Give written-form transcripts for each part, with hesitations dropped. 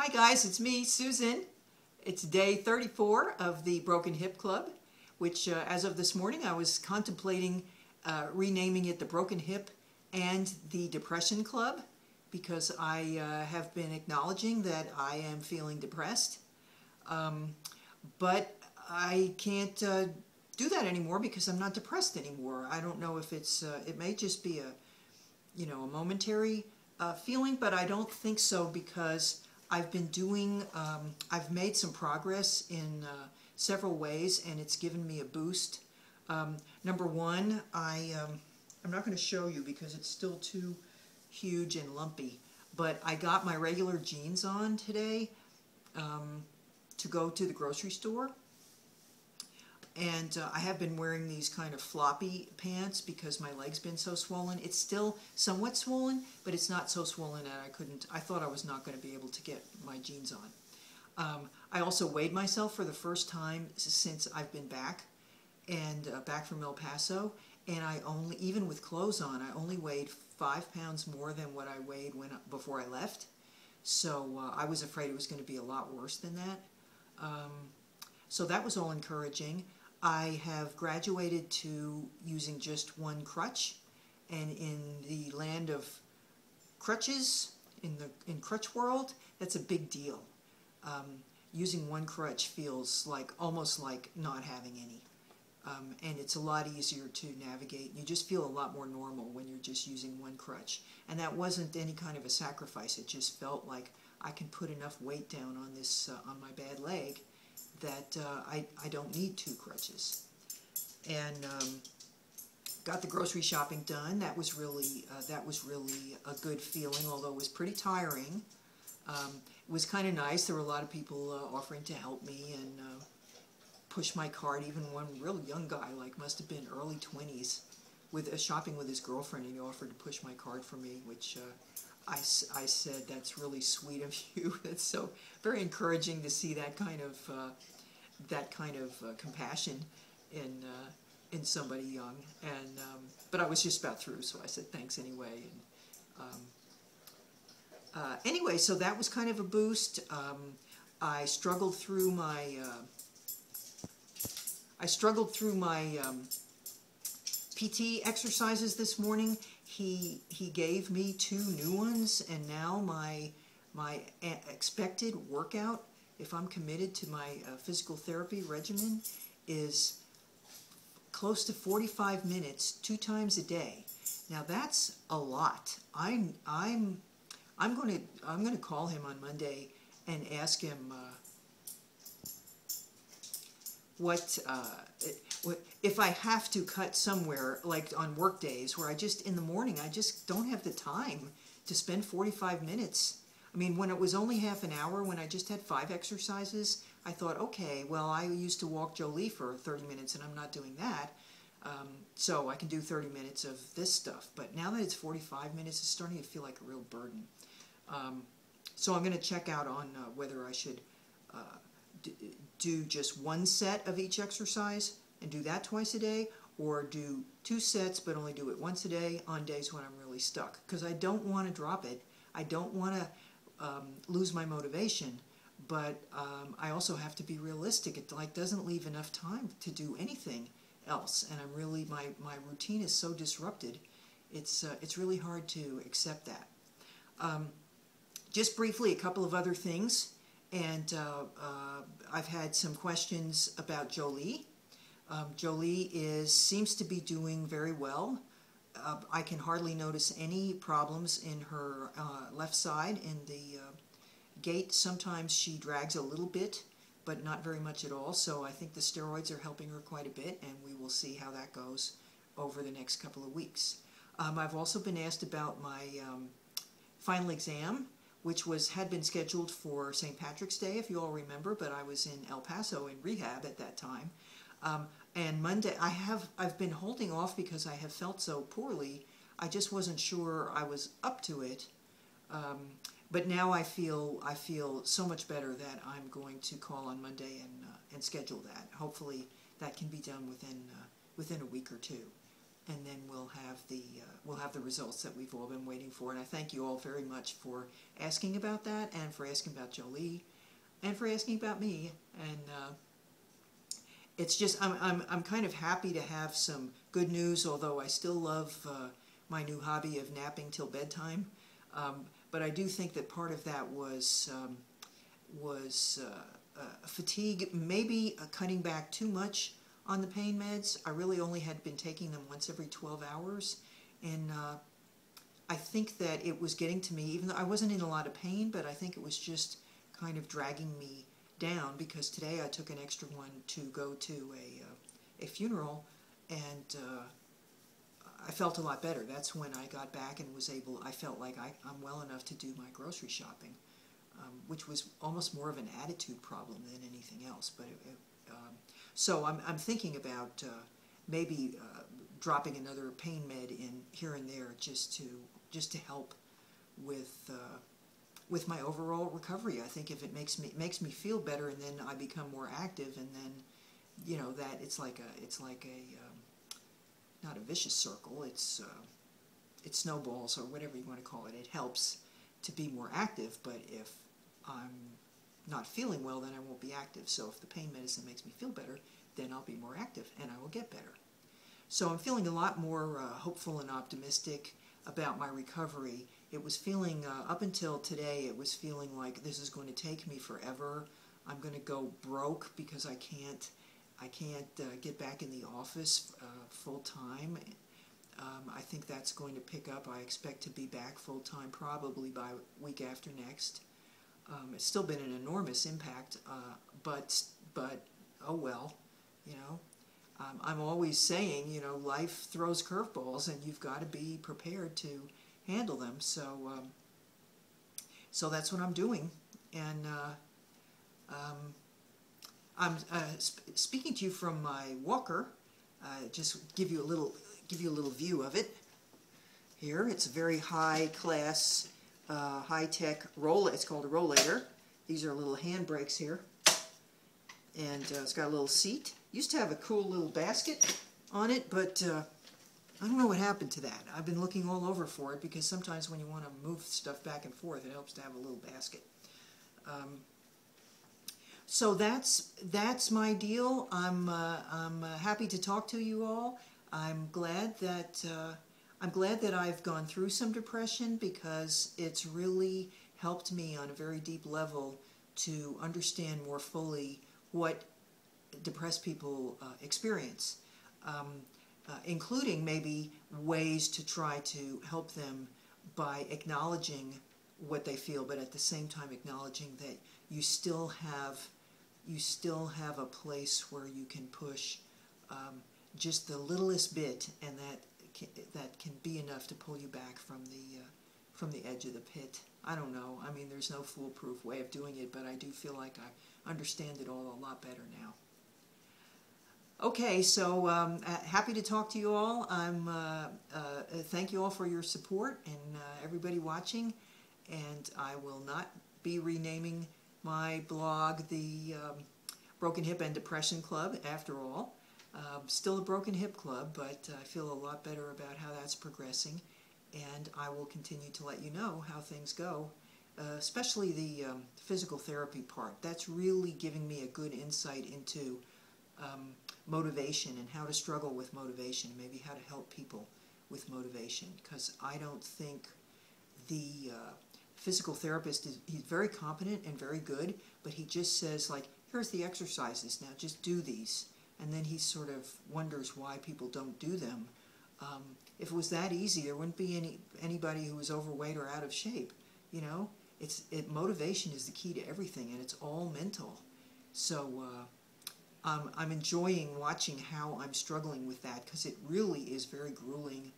Hi guys, it's me, Susan. It's day 34 of the Broken Hip Club, which as of this morning I was contemplating renaming it the Broken Hip and the Depression Club because I have been acknowledging that I am feeling depressed. But I can't do that anymore because I'm not depressed anymore. I don't know if it's, it may just be a momentary feeling, but I don't think so because I've been doing, I've made some progress in several ways and it's given me a boost. Number one, I'm not going to show you because it's still too huge and lumpy, but I got my regular jeans on today to go to the grocery store. And I have been wearing these kind of floppy pants because my leg's been so swollen. It's still somewhat swollen, but it's not so swollen that I thought I was not going to be able to get my jeans on. I also weighed myself for the first time since I've been back, and back from El Paso, and I only, even with clothes on, I only weighed 5 pounds more than what I weighed before I left. So I was afraid it was going to be a lot worse than that. So that was all encouraging. I have graduated to using just one crutch, and in the land of crutches, in crutch world, that's a big deal. Using one crutch feels like almost like not having any, and it's a lot easier to navigate. You just feel a lot more normal when you're just using one crutch, and that wasn't any kind of a sacrifice. It just felt like I can put enough weight down on this on my bad leg that I don't need 2 crutches. And got the grocery shopping done. That was really a good feeling, although it was pretty tiring. It was kind of nice. There were a lot of people offering to help me and push my cart. Even one real young guy, like must have been early 20s, with shopping with his girlfriend, and he offered to push my cart for me, which I said, that's really sweet of you. It's so very encouraging to see that kind of compassion in somebody young. And but I was just about through, so I said thanks anyway. And anyway, so that was kind of a boost. I struggled through my PT exercises this morning. He gave me 2 new ones, and now my expected workout, if I'm committed to my physical therapy regimen, is close to 45 minutes, 2 times a day. Now that's a lot. I'm going to call him on Monday and ask him what if I have to cut somewhere, like on work days where in the morning I just don't have the time to spend 45 minutes. I mean, when it was only half an hour, when I just had 5 exercises, I thought, okay, well, I used to walk Jolie for 30 minutes and I'm not doing that, so I can do 30 minutes of this stuff. But now that it's 45 minutes, it's starting to feel like a real burden. So I'm going to check out on whether I should do just 1 set of each exercise and do that twice a day, or do 2 sets but only do it once a day on days when I'm really stuck, because I don't want to drop it. I don't want to lose my motivation, but I also have to be realistic. It doesn't leave enough time to do anything else, and I'm really, my routine is so disrupted. It's really hard to accept that. Just briefly, a couple of other things, and I've had some questions about Jolie. Jolie seems to be doing very well. I can hardly notice any problems in her left side in the gait. Sometimes she drags a little bit, but not very much at all. So I think the steroids are helping her quite a bit, and we will see how that goes over the next couple of weeks. I've also been asked about my final exam, which had been scheduled for St. Patrick's Day, if you all remember, but I was in El Paso in rehab at that time. And Monday, I've been holding off because I have felt so poorly. I just wasn't sure I was up to it. But now I feel so much better that I'm going to call on Monday and schedule that. Hopefully that can be done within a week or 2. and then we'll have the results that we've all been waiting for. And I thank you all very much for asking about that, and for asking about Jolie, and for asking about me. And it's just I'm kind of happy to have some good news, although I still love my new hobby of napping till bedtime. But I do think that part of that was fatigue, maybe cutting back too much on the pain meds. I really only had been taking them once every 12 hours, and I think that it was getting to me, even though I wasn't in a lot of pain, but I think it was just kind of dragging me down, because today I took an extra one to go to a funeral, and I felt a lot better. That's when I got back and was able, I felt like I'm well enough to do my grocery shopping, which was almost more of an attitude problem than anything else. But so I'm thinking about maybe dropping another pain med in here and there, just to help with my overall recovery. I think if it makes me feel better, and then I become more active, and then that it's like a not a vicious circle. It snowballs, or whatever you want to call it. It helps to be more active, but if I'm not feeling well, then I won't be active. So if the pain medicine makes me feel better, then I'll be more active and I will get better. So I'm feeling a lot more hopeful and optimistic about my recovery. It was feeling, up until today, it was feeling like this is going to take me forever. I'm going to go broke because I can't get back in the office full time. I think that's going to pick up. I expect to be back full time probably by week after next. It's still been an enormous impact, but oh well, I'm always saying, life throws curveballs, and you've got to be prepared to handle them. So so that's what I'm doing, and I'm speaking to you from my walker. Just give you a little view of it. Here, it's a very high class, high tech roll. It's called a rollator. These are little hand brakes here, and it's got a little seat. Used to have a cool little basket on it, but I don't know what happened to that. I've been looking all over for it, because sometimes when you want to move stuff back and forth, it helps to have a little basket. So that's my deal. I'm happy to talk to you all. I'm glad that I've gone through some depression, because it's really helped me on a very deep level to understand more fully what depressed people experience, including maybe ways to try to help them by acknowledging what they feel, but at the same time acknowledging that you still have a place where you can push just the littlest bit, and that can be enough to pull you back from the edge of the pit. I don't know. I mean, there's no foolproof way of doing it, but I do feel like I understand it all a lot better now. Okay, so happy to talk to you all. Thank you all for your support, and everybody watching. And I will not be renaming my blog the Broken Hip and Depression Club after all. Still a Broken Hip Club, but I feel a lot better about how that's progressing, and I will continue to let you know how things go, especially the physical therapy part. That's really giving me a good insight into motivation, and how to struggle with motivation, maybe how to help people with motivation, because I don't think the physical therapist he's very competent and very good, but he just says, like, here's the exercises, now just do these, and then he sort of wonders why people don't do them. If it was that easy, there wouldn't be anybody who was overweight or out of shape. Motivation is the key to everything, and it's all mental. So I'm enjoying watching how I'm struggling with that, because it really is very grueling.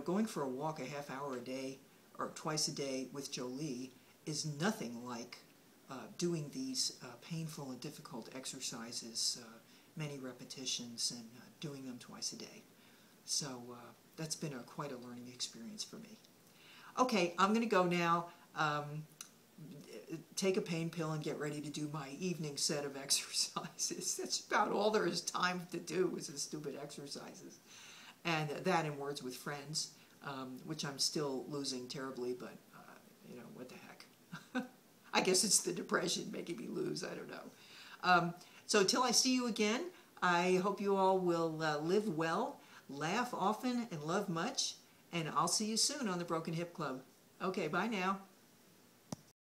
Going for a walk a half hour a day or twice a day with Jolie is nothing like doing these painful and difficult exercises, many repetitions, and doing them twice a day. So that's been quite a learning experience for me. Okay, I'm going to go now. Take a pain pill and get ready to do my evening set of exercises. That's about all there is time to do, is the stupid exercises. and that and Words with Friends, which I'm still losing terribly, but you know, what the heck. I guess it's the depression making me lose, I don't know. So till I see you again, I hope you all will live well, laugh often, and love much, and I'll see you soon on the Broken Hip Club. Okay, bye now.